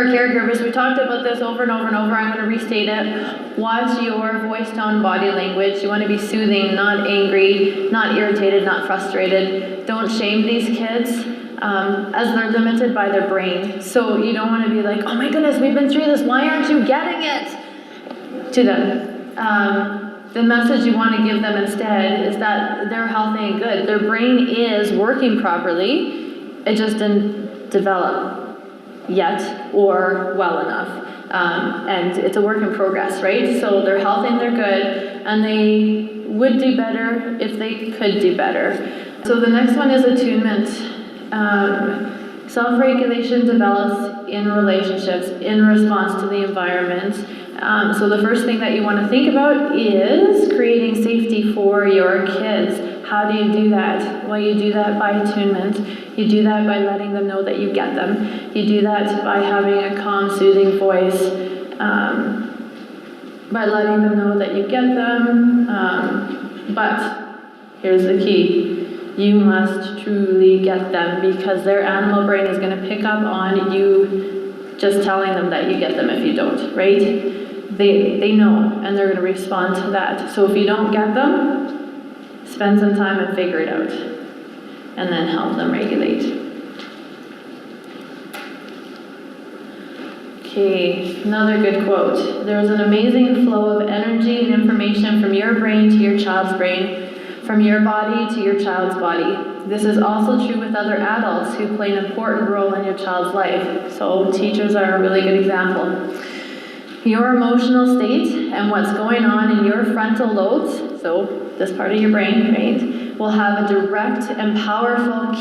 caregivers, we talked about this over and over and over. I'm going to restate it. Watch your voice tone, body language. You want to be soothing, not angry, not irritated, not frustrated. Don't shame these kids as they're limited by their brain. So you don't want to be like, oh my goodness, we've been through this. Why aren't you getting it? To them. The message you want to give them instead is that they're healthy and good. Their brain is working properly. It just didn't develop yet or well enough. And it's a work in progress, right? So they're healthy and they're good, and they would do better if they could do better. So the next one is attunement. Self-regulation develops in relationships in response to the environment. So the first thing that you want to think about is creating safety for your kids. How do you do that? Well, you do that by attunement. You do that by letting them know that you get them. You do that by having a calm, soothing voice, by letting them know that you get them. But here's the key. You must truly get them, because their animal brain is going to pick up on you just telling them that you get them if you don't, right? They know, and they're going to respond to that. So if you don't get them, spend some time and figure it out, and then help them regulate. Okay, another good quote. There is an amazing flow of energy and information from your brain to your child's brain, from your body to your child's body. This is also true with other adults who play an important role in your child's life. So teachers are a really good example. Your emotional state and what's going on in your frontal lobes, so this part of your brain, right, will have a direct and powerful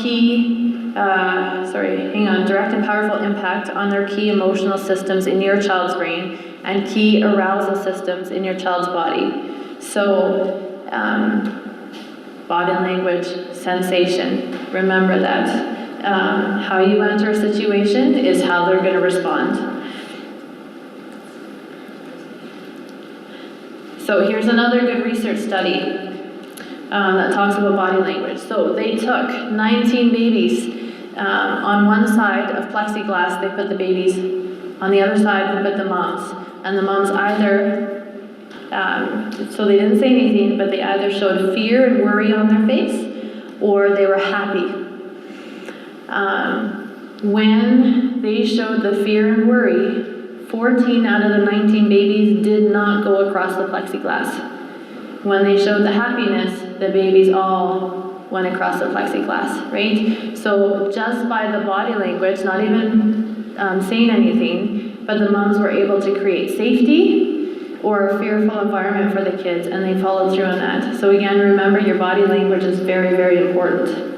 direct and powerful impact on their key emotional systems in your child's brain and key arousal systems in your child's body. So, body language, sensation, remember that. How you enter a situation is how they're going to respond. So here's another good research study that talks about body language. So they took 19 babies. On one side of plexiglass, they put the babies. On the other side, they put the moms. And the moms either, so they didn't say anything, but they either showed fear and worry on their face, or they were happy. When they showed the fear and worry, 14 out of the 19 babies did not go across the plexiglass. When they showed the happiness, the babies all went across the plexiglass, right? So just by the body language, not even saying anything, but the moms were able to create safety or a fearful environment for the kids, and they followed through on that. So again, remember, your body language is very, very important.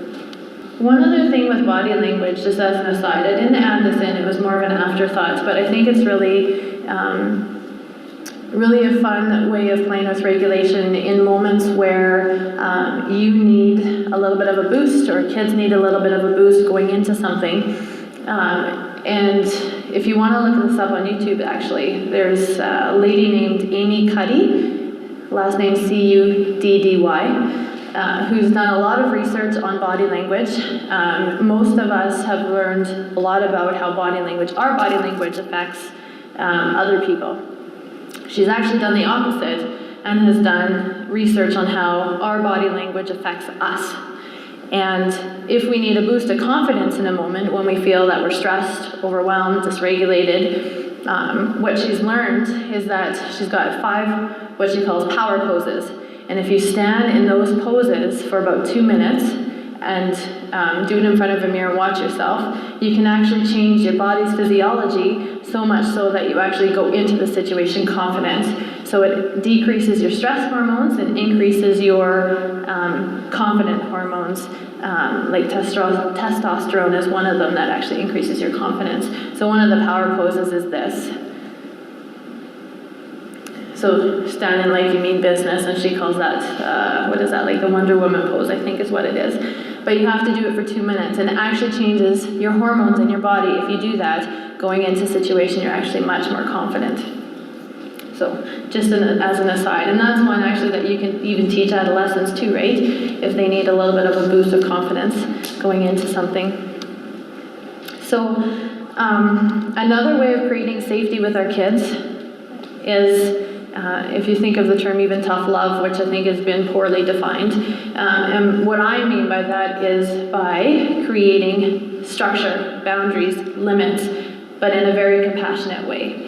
One other thing with body language, just as an aside, I didn't add this in, it was more of an afterthought, but I think it's really a fun way of playing with regulation in moments where you need a little bit of a boost, or kids need a little bit of a boost going into something. And if you want to look this up on YouTube, actually, there's a lady named Amy Cuddy, last name Cuddy, who's done a lot of research on body language. Most of us have learned a lot about how our body language affects other people. She's actually done the opposite and has done research on how our body language affects us. And if we need a boost of confidence in a moment when we feel that we're stressed, overwhelmed, dysregulated, what she's learned is that she's got 5 what she calls power poses. And if you stand in those poses for about 2 minutes and do it in front of a mirror and watch yourself, you can actually change your body's physiology so much so that you actually go into the situation confident. So it decreases your stress hormones and increases your confident hormones, like testosterone is one of them that actually increases your confidence. So one of the power poses is this. So standing like you mean business, and she calls that, like the Wonder Woman pose, I think is what it is. But you have to do it for 2 minutes, and it actually changes your hormones in your body. If you do that, going into a situation, you're actually much more confident. So just as an aside, and that's one actually that you can even teach adolescents too, right? If they need a little bit of a boost of confidence going into something. So Another way of creating safety with our kids is, if you think of the term even tough love, which I think has been poorly defined, and what I mean by that is by creating structure, boundaries, limits, but in a very compassionate way.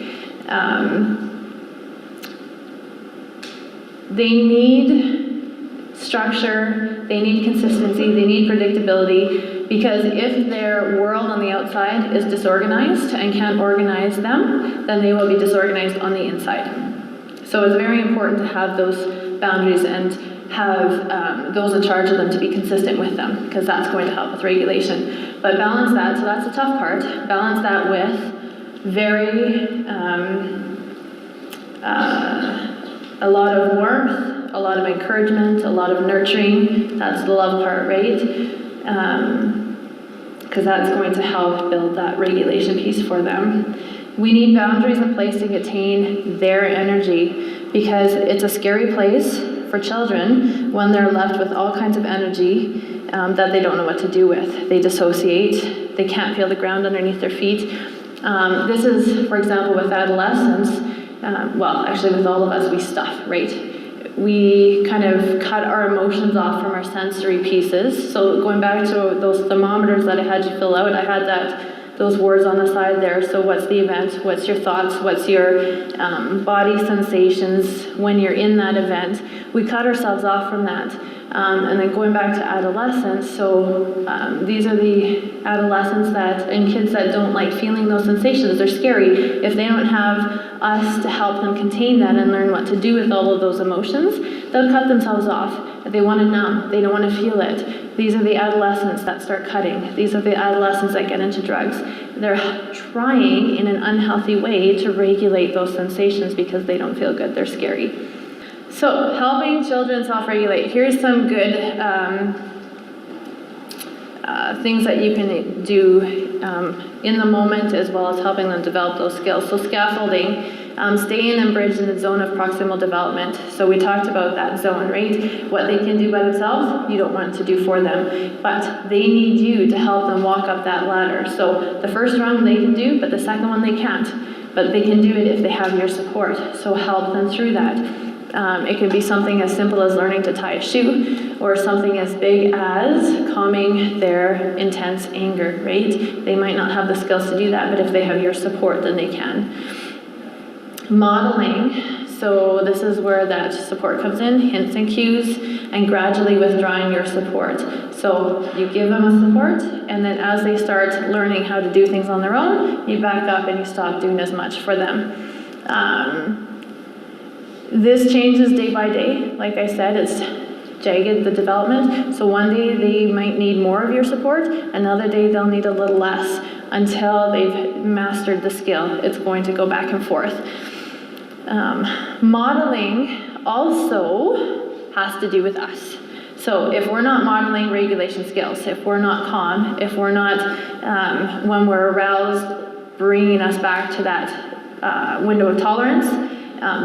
They need structure, they need consistency, they need predictability, because if their world on the outside is disorganized and can't organize them, then they will be disorganized on the inside. So it's very important to have those boundaries and have those in charge of them to be consistent with them, because that's going to help with regulation. But balance that, so that's the tough part, balance that with very, a lot of warmth, a lot of encouragement, a lot of nurturing. That's the love part, right? Because that's going to help build that regulation piece for them. We need boundaries in place to contain their energy, because it's a scary place for children when they're left with all kinds of energy that they don't know what to do with. They dissociate, they can't feel the ground underneath their feet. This is, for example, with adolescents, well, actually with all of us, we stuff, right? We kind of cut our emotions off from our sensory pieces. So going back to those thermometers that I had you fill out, I had those words on the side there. So what's the event? What's your thoughts? What's your body sensations when you're in that event? We cut ourselves off from that. And then going back to adolescence, so these are the adolescents and kids that don't like feeling those sensations. They're scary. If they don't have us to help them contain that and learn what to do with all of those emotions, they'll cut themselves off. They want to numb. They don't want to feel it. These are the adolescents that start cutting. These are the adolescents that get into drugs. They're trying in an unhealthy way to regulate those sensations because they don't feel good. They're scary. So, helping children self-regulate. Here's some good things that you can do in the moment, as well as helping them develop those skills. So scaffolding, stay in and bridge in the zone of proximal development. So we talked about that zone, right? What they can do by themselves, you don't want to do for them. But they need you to help them walk up that ladder. So the first rung they can do, but the second one they can't. But they can do it if they have your support. So help them through that. It can be something as simple as learning to tie a shoe, or something as big as calming their intense anger, right? They might not have the skills to do that, but if they have your support, then they can. Modeling, so this is where that support comes in, hints and cues, and gradually withdrawing your support. So you give them a support, and then as they start learning how to do things on their own, you back up and you stop doing as much for them. This changes day by day. Like I said, it's jagged, the development. So one day they might need more of your support, another day they'll need a little less until they've mastered the skill. It's going to go back and forth. Modeling also has to do with us. So if we're not modeling regulation skills, if we're not calm, if we're not, when we're aroused, bringing us back to that window of tolerance,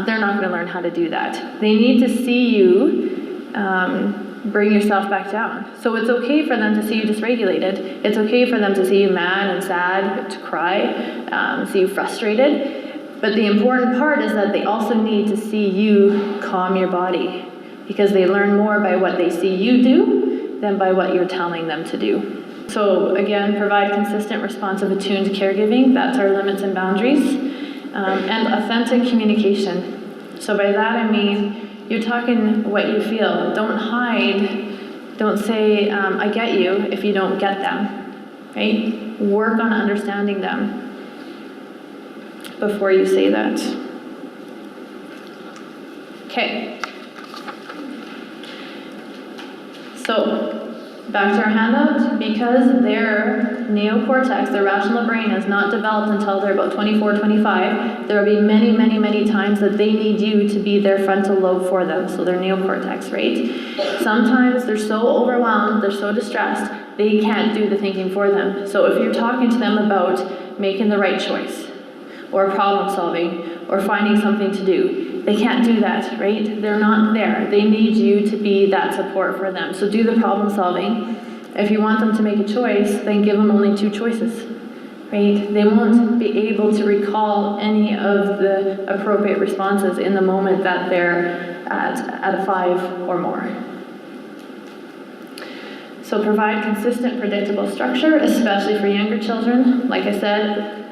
they're not going to learn how to do that. They need to see you bring yourself back down. So it's okay for them to see you dysregulated. It's okay for them to see you mad and sad, to cry, see you frustrated. But the important part is that they also need to see you calm your body, because they learn more by what they see you do than by what you're telling them to do. So again, provide consistent, responsive, attuned caregiving. That's our limits and boundaries. And authentic communication. So by that I mean, you're talking what you feel. Don't hide. Don't say, I get you, if you don't get them, right? Work on understanding them before you say that. Okay. So, back to our handout, because their neocortex, their rational brain, is not developed until they're about 24, 25, there will be many, many, many times that they need you to be their frontal lobe for them, so their neocortex, right? Sometimes they're so overwhelmed, they're so distressed, they can't do the thinking for them. So if you're talking to them about making the right choice, or problem solving, or finding something to do, they can't do that, right? They're not there. They need you to be that support for them. So do the problem solving. If you want them to make a choice, then give them only 2 choices. right? They won't be able to recall any of the appropriate responses in the moment that they're at a 5 or more. So provide consistent, predictable structure, especially for younger children. Like I said,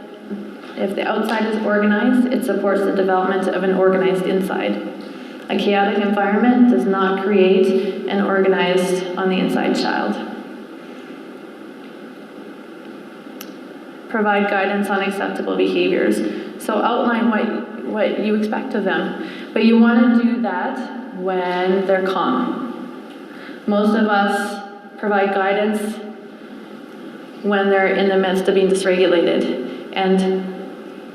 if the outside is organized, it supports the development of an organized inside. A chaotic environment does not create an organized on the inside child. Provide guidance on acceptable behaviors. So outline what you expect of them. But you want to do that when they're calm. Most of us provide guidance when they're in the midst of being dysregulated. And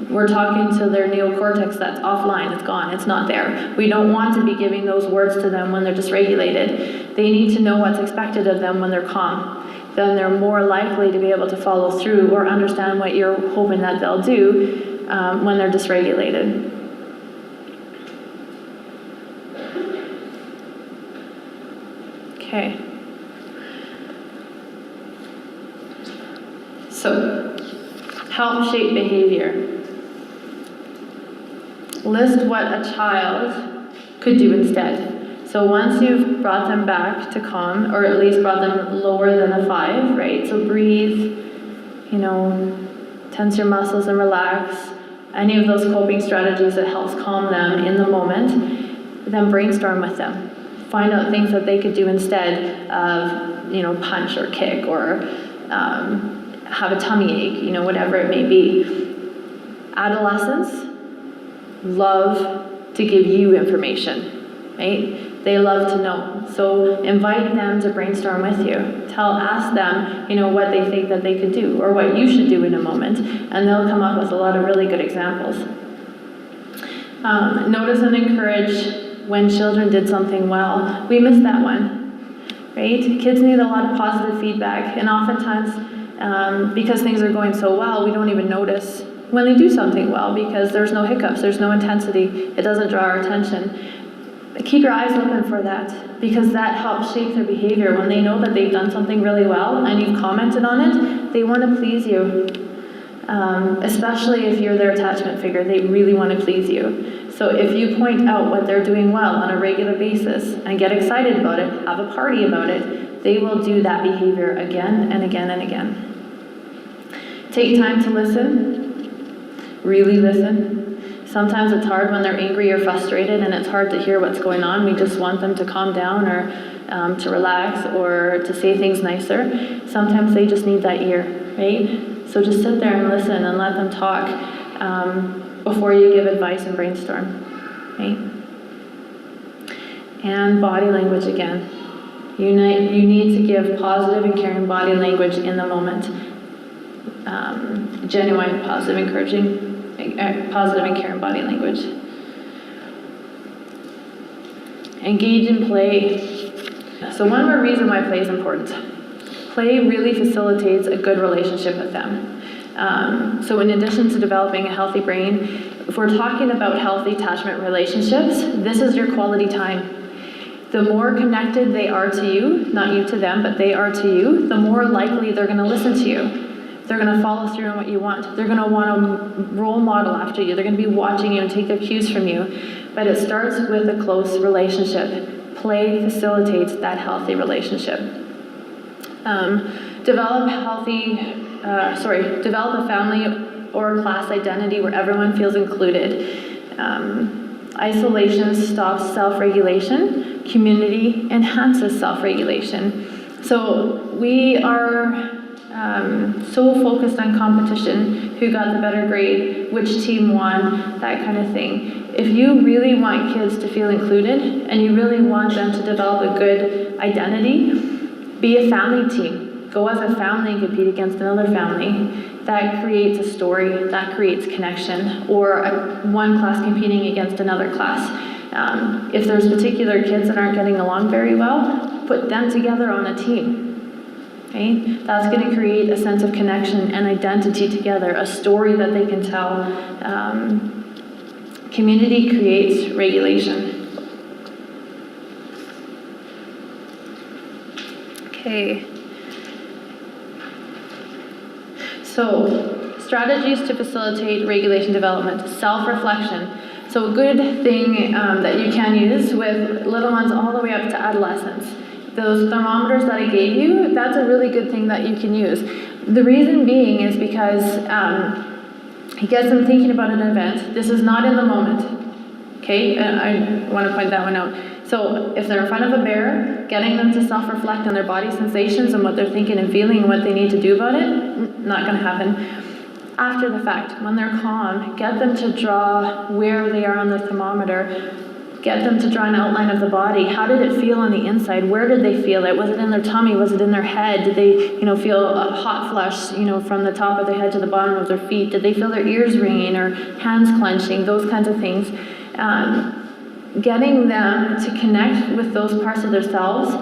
we're talking to their neocortex that's offline, it's gone, it's not there. We don't want to be giving those words to them when they're dysregulated. They need to know what's expected of them when they're calm. Then they're more likely to be able to follow through or understand what you're hoping that they'll do when they're dysregulated. Okay. So, help shape behavior. List what a child could do instead. So once you've brought them back to calm, or at least brought them lower than a 5, right? So breathe, tense your muscles and relax. Any of those coping strategies that helps calm them in the moment, then brainstorm with them. Find out things that they could do instead of, punch or kick or have a tummy ache, whatever it may be. Adolescents love to give you information, right? They love to know. So invite them to brainstorm with you. Ask them, what they think that they could do or what you should do in a moment, and they'll come up with a lot of really good examples. Notice and encourage when children did something well. We miss that one, right? Kids need a lot of positive feedback, and oftentimes, because things are going so well, we don't even notice when they do something well because there's no hiccups, there's no intensity, it doesn't draw our attention. But keep your eyes open for that because that helps shape their behavior. When they know that they've done something really well and you've commented on it, they want to please you. Especially if you're their attachment figure, they really want to please you. So if you point out what they're doing well on a regular basis and get excited about it, have a party about it, they will do that behavior again and again and again. Take time to listen. Really listen. Sometimes it's hard when they're angry or frustrated and it's hard to hear what's going on. We just want them to calm down or to relax or to say things nicer. Sometimes they just need that ear, right? So just sit there and listen and let them talk before you give advice and brainstorm, right? And body language again. You need to give positive and caring body language in the moment. Genuine, positive, encouraging, positive and caring body language. Engage in play. So one more reason why play is important. Play really facilitates a good relationship with them. So in addition to developing a healthy brain, if we're talking about healthy attachment relationships, this is your quality time. The more connected they are to you, not you to them, but they are to you, the more likely they're going to listen to you. They're going to follow through on what you want. They're going to want to role model after you. They're going to be watching you and take their cues from you. But it starts with a close relationship. Play facilitates that healthy relationship. Develop a family or class identity where everyone feels included. Isolation stops self-regulation. Community enhances self-regulation. So we are so focused on competition, who got the better grade, which team won, that kind of thing. If you really want kids to feel included and you really want them to develop a good identity, be a family team. Go as a family and compete against another family. That creates a story, that creates connection, or one class competing against another class. If there's particular kids that aren't getting along very well, put them together on a team. Okay? That's going to create a sense of connection and identity together, a story that they can tell. Community creates regulation. Okay. So, strategies to facilitate regulation development, self-reflection. So a good thing that you can use with little ones all the way up to adolescence. Those thermometers that I gave you, that's a really good thing that you can use. The reason being is because it gets them thinking about an event. This is not in the moment, okay? I want to point that one out. So if they're in front of a bear, getting them to self-reflect on their body sensations and what they're thinking and feeling and what they need to do about it, not going to happen. After the fact, when they're calm, get them to draw where they are on the thermometer. Get them to draw an outline of the body. How did it feel on the inside? Where did they feel it? Was it in their tummy? Was it in their head? Did they, feel a hot flush, from the top of their head to the bottom of their feet? Did they feel their ears ringing or hands clenching? Those kinds of things. Getting them to connect with those parts of themselves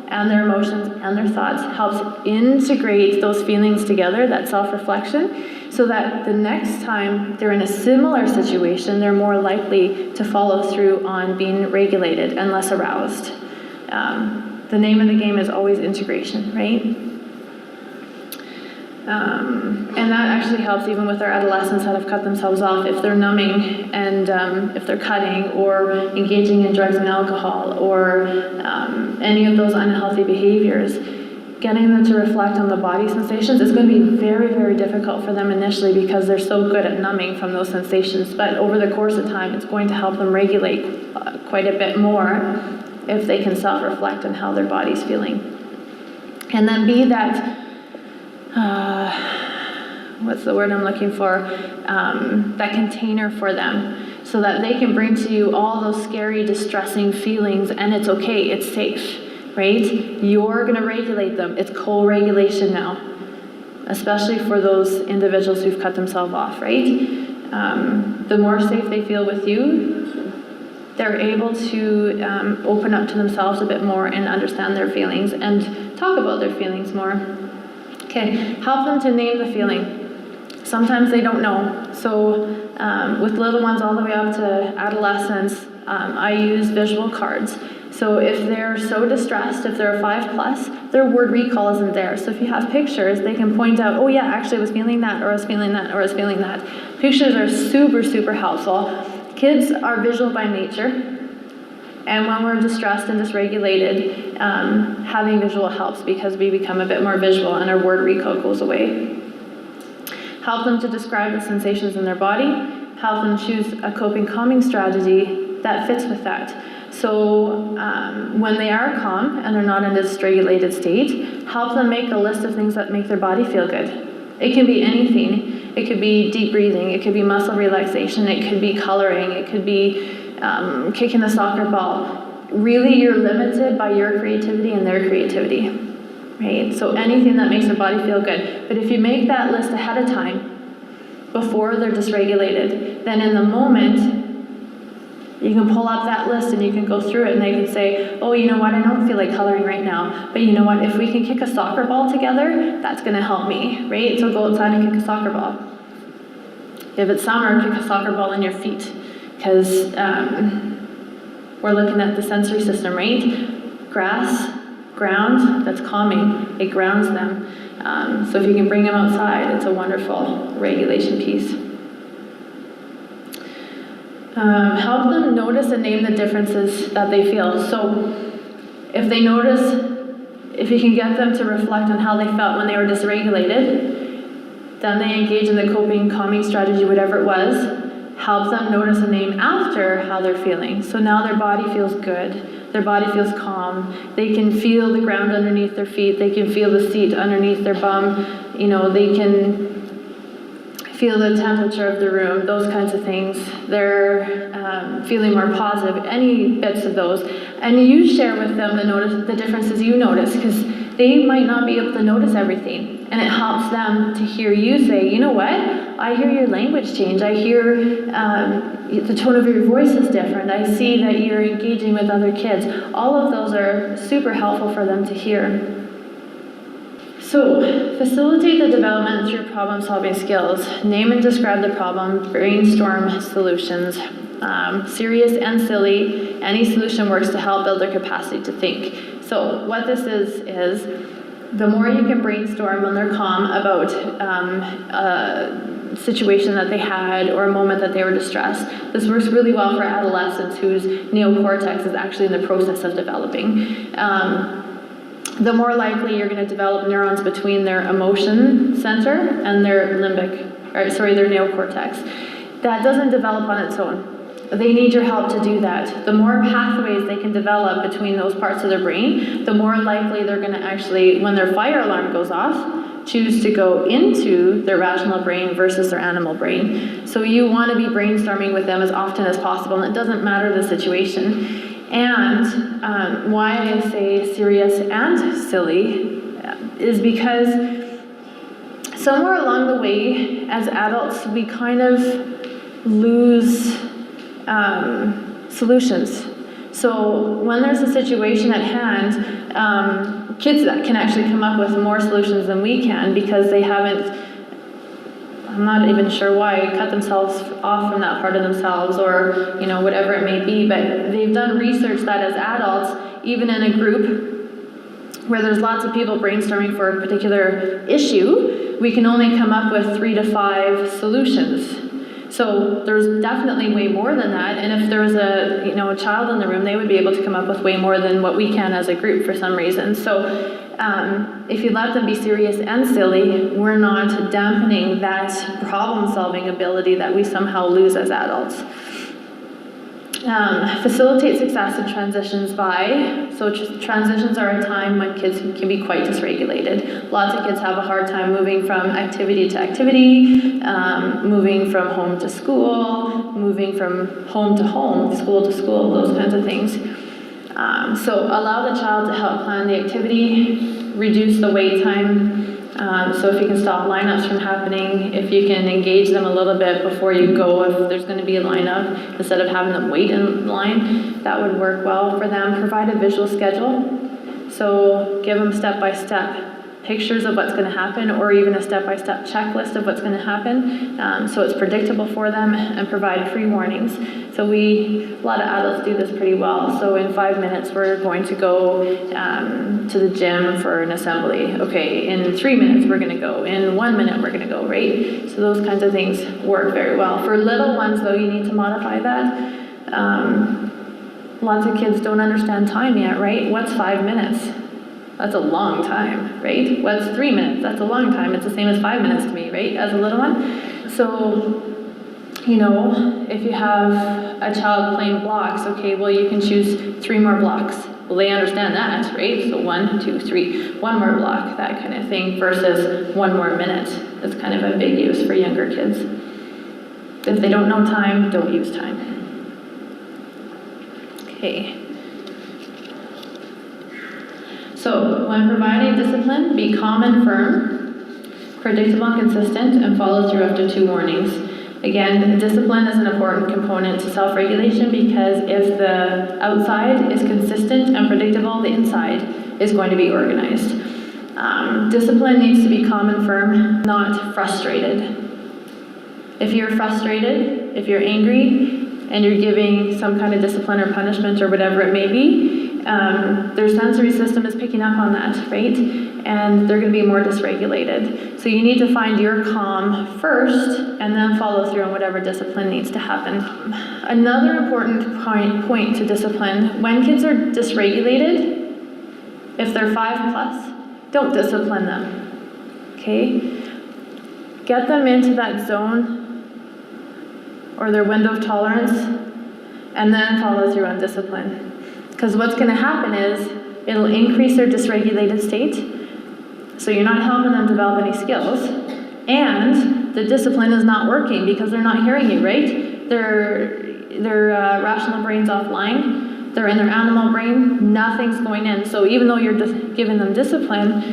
and their emotions and their thoughts helps integrate those feelings together, that self-reflection, so that the next time they're in a similar situation, they're more likely to follow through on being regulated and less aroused. The name of the game is always integration, right? And that actually helps even with our adolescents that have cut themselves off. If they're numbing and if they're cutting or engaging in drugs and alcohol or any of those unhealthy behaviors, getting them to reflect on the body sensations is going to be very, very difficult for them initially because they're so good at numbing from those sensations. But over the course of time, it's going to help them regulate quite a bit more if they can self-reflect on how their body's feeling. And then be that what's the word I'm looking for? That container for them so that they can bring to you all those scary, distressing feelings and it's okay, it's safe, right? You're going to regulate them. It's co-regulation now, especially for those individuals who've cut themselves off, right? The more safe they feel with you, they're able to open up to themselves a bit more and understand their feelings and talk about their feelings more. Okay, help them to name the feeling. Sometimes they don't know. So with little ones all the way up to adolescence, I use visual cards. So if they're so distressed, if they're a 5+, their word recall isn't there. So if you have pictures, they can point out, oh yeah, actually I was feeling that, or I was feeling that, or I was feeling that. Pictures are super, super helpful. Kids are visual by nature. And when we're distressed and dysregulated, having visual helps because we become a bit more visual and our word recall goes away. Help them to describe the sensations in their body. Help them choose a coping calming strategy that fits with that. So when they are calm and they're not in a dysregulated state, help them make a list of things that make their body feel good. It can be anything. It could be deep breathing. It could be muscle relaxation. It could be coloring. It could be kicking the soccer ball. Really, you're limited by your creativity and their creativity, right? So anything that makes their body feel good. But if you make that list ahead of time, before they're dysregulated, then in the moment, you can pull up that list and you can go through it and they can say, oh, you know what, I don't feel like coloring right now, but you know what, if we can kick a soccer ball together, that's gonna help me, right? So go outside and kick a soccer ball. If it's summer, kick a soccer ball in your feet. Because we're looking at the sensory system, right? Grass, ground, that's calming. It grounds them. So if you can bring them outside, it's a wonderful regulation piece. Help them notice and name the differences that they feel. So if they notice, if you can get them to reflect on how they felt when they were dysregulated, then they engage in the coping calming strategy, whatever it was. Help them notice a name after how they're feeling. So now their body feels good. Their body feels calm. They can feel the ground underneath their feet. They can feel the seat underneath their bum. They can feel the temperature of the room, those kinds of things. They're feeling more positive, any bits of those. And you share with them the differences you notice, because they might not be able to notice everything. And it helps them to hear you say, you know what? I hear your language change. I hear the tone of your voice is different. I see that you're engaging with other kids. All of those are super helpful for them to hear. So, facilitate the development through problem-solving skills. Name and describe the problem. Brainstorm solutions. Serious and silly. Any solution works to help build their capacity to think. So, what this is the more you can brainstorm when they're calm about situation that they had or a moment that they were distressed. This works really well for adolescents whose neocortex is actually in the process of developing. The more likely you're going to develop neurons between their emotion center and their their neocortex. That doesn't develop on its own. They need your help to do that. The more pathways they can develop between those parts of their brain, the more likely they're going to actually, when their fire alarm goes off, choose to go into their rational brain versus their animal brain. So you want to be brainstorming with them as often as possible, and it doesn't matter the situation. And why I say serious and silly is because somewhere along the way, as adults, we kind of lose solutions. So when there's a situation at hand, kids can actually come up with more solutions than we can because they haven't, I'm not even sure why, cut themselves off from that part of themselves or, whatever it may be, but they've done research that as adults, even in a group where there's lots of people brainstorming for a particular issue, we can only come up with 3 to 5 solutions. So there's definitely way more than that, and if there was a child in the room, they would be able to come up with way more than what we can as a group for some reason. So if you let them be serious and silly, we're not dampening that problem-solving ability that we somehow lose as adults. Facilitate success in transitions transitions are a time when kids can be quite dysregulated. Lots of kids have a hard time moving from activity to activity, moving from home to school, moving from home to home, school to school, those kinds of things. So allow the child to help plan the activity, reduce the wait time. So if you can stop lineups from happening, if you can engage them a little bit before you go, if there's going to be a lineup, instead of having them wait in line, that would work well for them. Provide a visual schedule. So give them step-by-step pictures of what's going to happen, or even a step-by-step checklist of what's going to happen, so it's predictable for them, and provide pre-warnings. So a lot of adults do this pretty well. So in 5 minutes, we're going to go to the gym for an assembly. Okay, in 3 minutes, we're going to go. In 1 minute, we're going to go, right? So those kinds of things work very well. For little ones, though, you need to modify that. Lots of kids don't understand time yet, right? What's 5 minutes? That's a long time, right? What's 3 minutes? That's a long time. It's the same as 5 minutes to me, right? As a little one. So, if you have a child playing blocks, okay, well, you can choose 3 more blocks. Well, they understand that, right? So 1, 2, 3, 1 more block, that kind of thing, versus 1 more minute. It's kind of ambiguous for younger kids. If they don't know time, don't use time. Okay. So, when providing discipline, be calm and firm, predictable and consistent, and follow through after 2 warnings. Again, discipline is an important component to self-regulation because if the outside is consistent and predictable, the inside is going to be organized. Discipline needs to be calm and firm, not frustrated. If you're frustrated, if you're angry, and you're giving some kind of discipline or punishment or whatever it may be, their sensory system is picking up on that, right? And they're going to be more dysregulated. So you need to find your calm first and then follow through on whatever discipline needs to happen. Another important point to discipline, when kids are dysregulated, if they're 5+, don't discipline them, okay? Get them into that zone or their window of tolerance and then follow through on discipline. Because what's going to happen is it'll increase their dysregulated state, so you're not helping them develop any skills, and the discipline is not working because they're not hearing you, right? Their rational brain's offline, they're in their animal brain, nothing's going in. So even though you're just giving them discipline,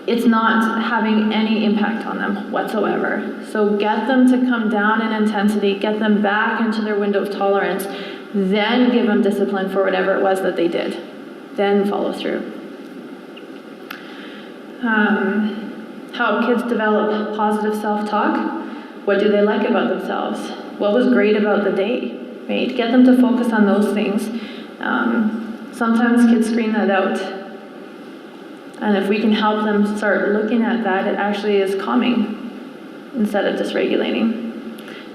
it's not having any impact on them whatsoever. So get them to come down in intensity, get them back into their window of tolerance, then give them discipline for whatever it was that they did. Then follow through. Help kids develop positive self-talk. What do they like about themselves? What was great about the day? Right? Get them to focus on those things. Sometimes kids screen that out. And if we can help them start looking at that, it actually is calming. instead of dysregulating.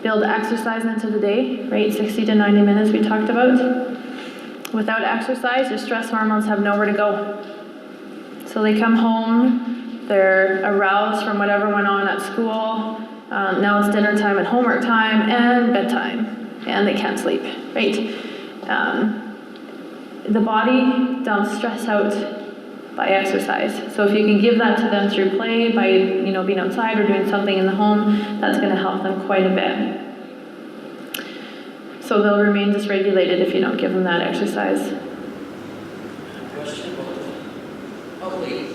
Build exercise into the day, right? 60 to 90 minutes we talked about. Without exercise, your stress hormones have nowhere to go. So they come home, they're aroused from whatever went on at school. Now it's dinner time and homework time and bedtime, and they can't sleep, right? The body dumps stress out by exercise. So if you can give that to them through play, by being outside or doing something in the home, that's going to help them quite a bit. So they'll remain dysregulated if you don't give them that exercise. Question about how late in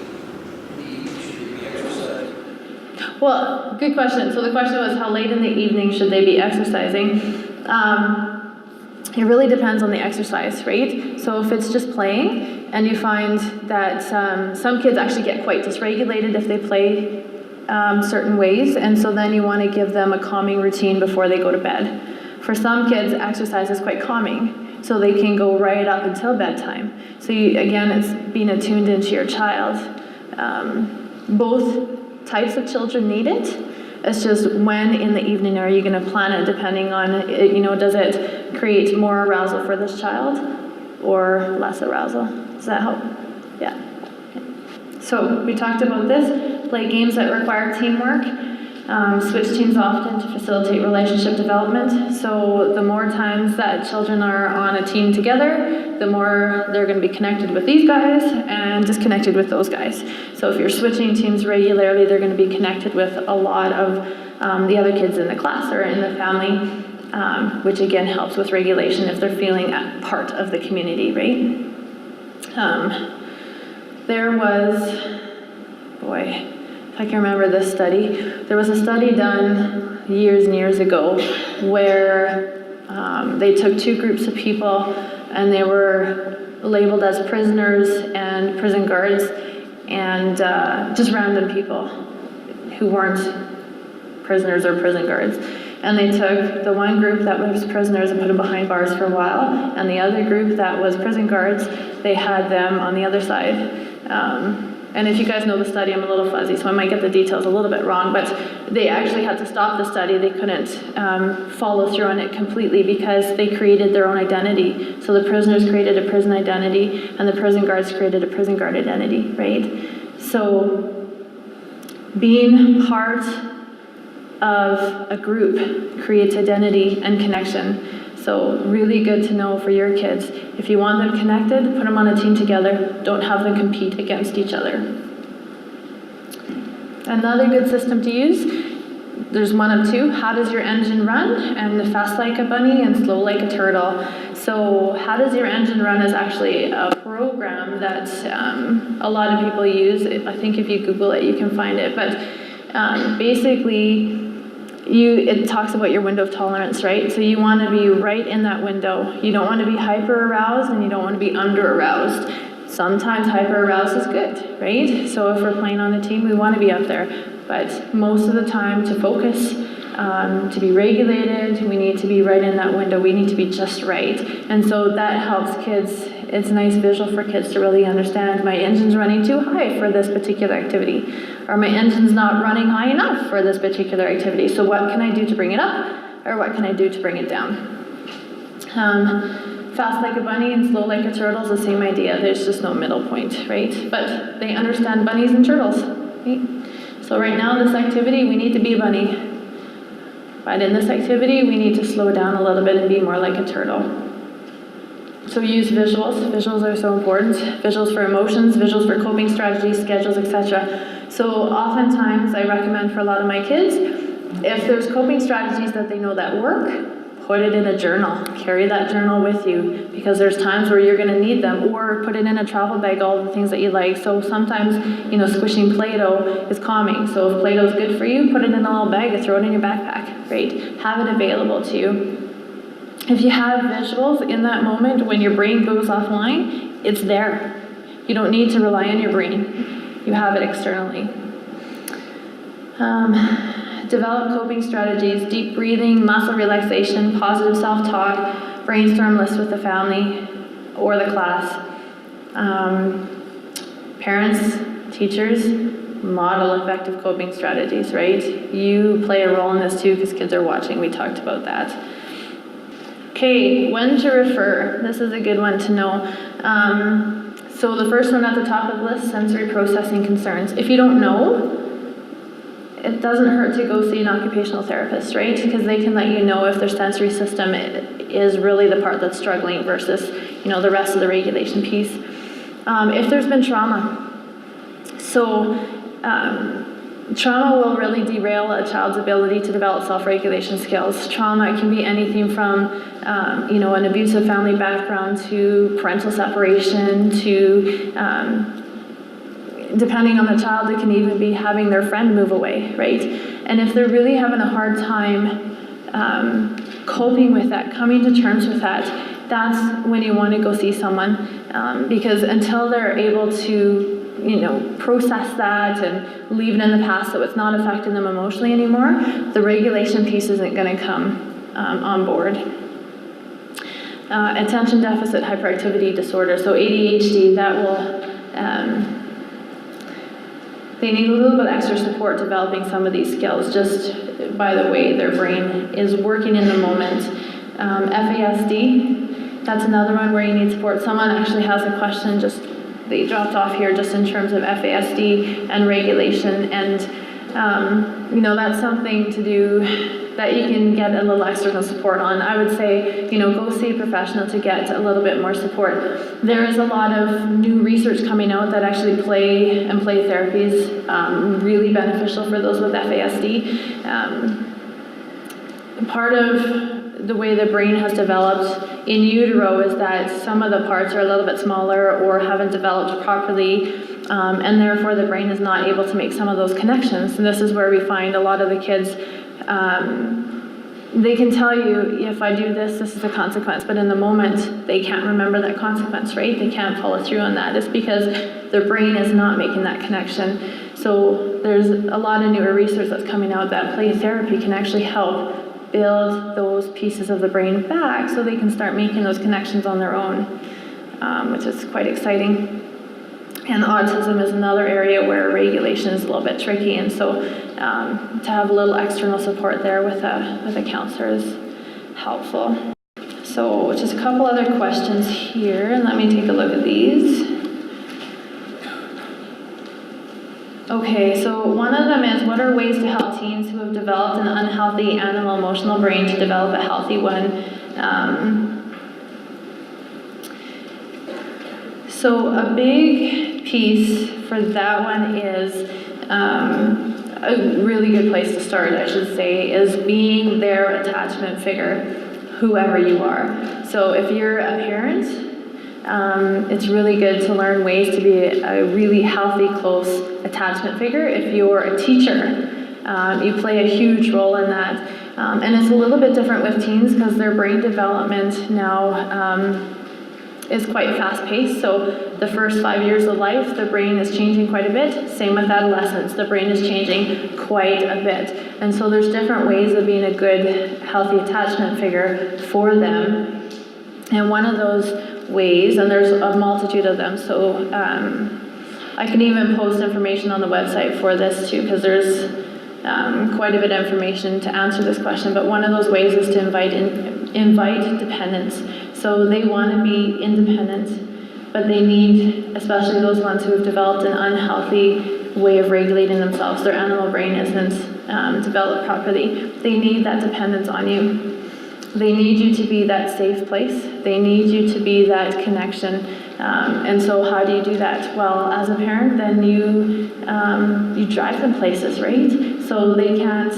the evening should they be exercising? Well, good question. So the question was, how late in the evening should they be exercising? It really depends on the exercise, right? So if it's just playing, and you find that some kids actually get quite dysregulated if they play certain ways, and so then you want to give them a calming routine before they go to bed. For some kids, exercise is quite calming, so they can go right up until bedtime. So again, it's being attuned into your child. Both types of children need it. It's just when in the evening are you going to plan it, depending on, does it create more arousal for this child or less arousal? Does that help? Yeah. So we talked about this. Play games that require teamwork. Switch teams often to facilitate relationship development. So the more times that children are on a team together, the more they're going to be connected with these guys and disconnected with those guys. So if you're switching teams regularly, they're going to be connected with a lot of the other kids in the class or in the family, which again helps with regulation if they're feeling a part of the community, right? There was, if I can remember this study, there was a study done years and years ago where they took two groups of people and they were labeled as prisoners and prison guards, and just random people who weren't prisoners or prison guards. And they took the one group that was prisoners and put them behind bars for a while, and the other group that was prison guards, they had them on the other side. And if you guys know the study, I'm a little fuzzy, so I might get the details a little bit wrong, but they actually had to stop the study. They couldn't follow through on it completely because they created their own identity. So the prisoners created a prison identity, and the prison guards created a prison guard identity, right? So being part of a group creates identity and connection. So really good to know for your kids. If you want them connected, put them on a team together. Don't have them compete against each other. Another good system to use, there's one of two. How does your engine run? And fast like a bunny and slow like a turtle. So how does your engine run is actually a program that a lot of people use. I think if you Google it, you can find it. But basically, it talks about your window of tolerance, right? So you want to be right in that window. You don't want to be hyper aroused and you don't want to be under aroused. Sometimes hyper aroused is good, right? So if we're playing on the team, we want to be up there. But most of the time, to focus, to be regulated, we need to be right in that window. We need to be just right. And so that helps kids. It's a nice visual for kids to really understand, my engine's running too high for this particular activity, or my engine's not running high enough for this particular activity. So what can I do to bring it up, or what can I do to bring it down? Fast like a bunny and slow like a turtle is the same idea. There's just no middle point, right? But they understand bunnies and turtles, right? So right now, this activity, we need to be a bunny. But in this activity, we need to slow down a little bit and be more like a turtle. So use visuals. Visuals are so important. Visuals for emotions, visuals for coping strategies, schedules, etc. So oftentimes I recommend for a lot of my kids, if there's coping strategies that they know that work, put it in a journal. Carry that journal with you, because there's times where you're going to need them, or put it in a travel bag, all the things that you like. So sometimes, squishing Play-Doh is calming. So if Play-Doh is good for you, put it in a little bag and throw it in your backpack, right? Have it available to you. If you have visuals in that moment when your brain goes offline, it's there. You don't need to rely on your brain. You have it externally. Develop coping strategies, deep breathing, muscle relaxation, positive self-talk, brainstorm lists with the family or the class. Parents, teachers, model effective coping strategies, right? You play a role in this too because kids are watching. We talked about that. Okay, when to refer. This is a good one to know. So the first one at the top of the list, sensory processing concerns. If you don't know, it doesn't hurt to go see an occupational therapist, right? Because they can let you know if their sensory system is really the part that's struggling versus, the rest of the regulation piece. If there's been trauma. So trauma will really derail a child's ability to develop self-regulation skills. Trauma can be anything from, an abusive family background to parental separation to, depending on the child, it can even be having their friend move away, right? And if they're really having a hard time coping with that, coming to terms with that, that's when you want to go see someone, because until they're able to process that and leave it in the past so it's not affecting them emotionally anymore, the regulation piece isn't going to come on board. Attention deficit hyperactivity disorder, so ADHD, that will, they need a little bit extra support developing some of these skills just by the way their brain is working in the moment. FASD, that's another one where you need support. Someone actually has a question they dropped off here just in terms of FASD and regulation, and that's something to do that you can get a little external support on. I would say, go see a professional to get a little bit more support. There is a lot of new research coming out that actually play therapy is really beneficial for those with FASD. Part of the way the brain has developed in utero is that some of the parts are a little bit smaller or haven't developed properly, and therefore the brain is not able to make some of those connections. And this is where we find a lot of the kids, they can tell you, if I do this, this is the consequence, but in the moment, they can't remember that consequence, right? They can't follow through on that. It's because their brain is not making that connection. So there's a lot of newer research that's coming out that play therapy can actually help build those pieces of the brain back so they can start making those connections on their own, which is quite exciting. And autism is another area where regulation is a little bit tricky, and so to have a little external support there with a counselor is helpful. So just a couple other questions here, and let me take a look at these. Okay, so one of them is, what are ways to help teens who have developed an unhealthy animal emotional brain to develop a healthy one? So a big piece for that one is a really good place to start, I should say, is being their attachment figure, whoever you are. So if you're a parent, it's really good to learn ways to be a really healthy, close attachment figure. If you're a teacher, you play a huge role in that. And it's a little bit different with teens because their brain development now is quite fast-paced. So the first 5 years of life, the brain is changing quite a bit. Same with adolescence, the brain is changing quite a bit. And so there's different ways of being a good, healthy attachment figure for them. And one of those ways, and there's a multitude of them, so I can even post information on the website for this too, because there's quite a bit of information to answer this question, but one of those ways is to invite dependence. So they want to be independent, but they need, especially those ones who have developed an unhealthy way of regulating themselves, their animal brain isn't developed properly, they need that dependence on you. They need you to be that safe place. They need you to be that connection. And so how do you do that? Well, as a parent, then you drive them places, right? So they can't,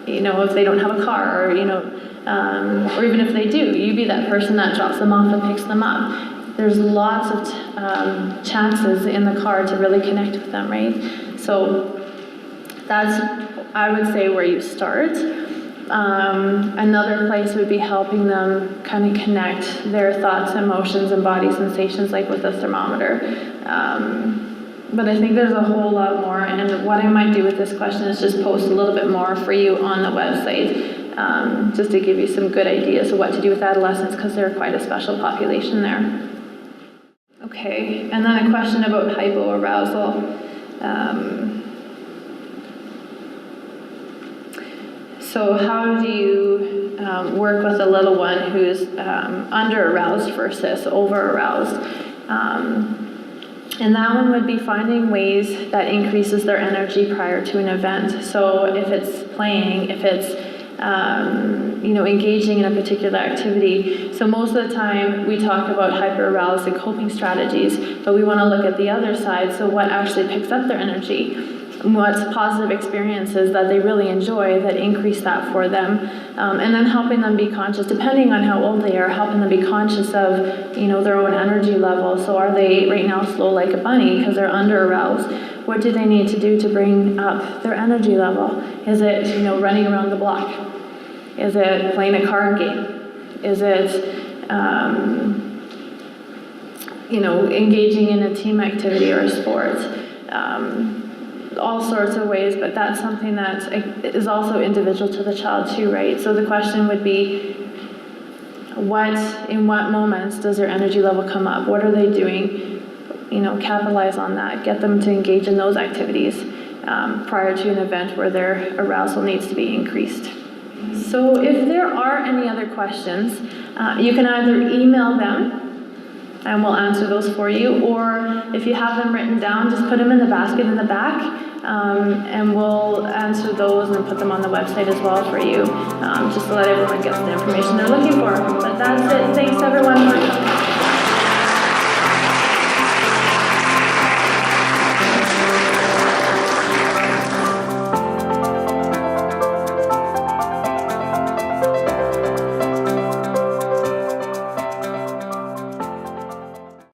if they don't have a car, or even if they do, you be that person that drops them off and picks them up. There's lots of chances in the car to really connect with them, right? So that's, I would say, where you start. Another place would be helping them kind of connect their thoughts, emotions, and body sensations, like with a thermometer. But I think there's a whole lot more, and what I might do with this question is just post a little bit more for you on the website, just to give you some good ideas of what to do with adolescents, because they're quite a special population there. Okay, and then a question about hypoarousal. So how do you work with a little one who's under-aroused versus over-aroused? And that one would be finding ways that increases their energy prior to an event. So if it's playing, if it's engaging in a particular activity. So most of the time we talk about hyper-aroused and coping strategies, but we want to look at the other side. So what actually picks up their energy? What's positive experiences that they really enjoy that increase that for them, and then helping them be conscious, depending on how old they are, helping them be conscious of their own energy level. So are they right now slow like a bunny because they're under aroused? What do they need to do to bring up their energy level? Is it running around the block? Is it playing a card game? Is it engaging in a team activity or a sport? All sorts of ways, but that's something that is also individual to the child too, right? So the question would be, in what moments does their energy level come up? What are they doing? Capitalize on that. Get them to engage in those activities prior to an event where their arousal needs to be increased. So if there are any other questions, you can either email them and we'll answer those for you, or if you have them written down, just put them in the basket in the back, and we'll answer those and put them on the website as well for you, just to let everyone get the information they're looking for. But that's it. Thanks everyone for coming.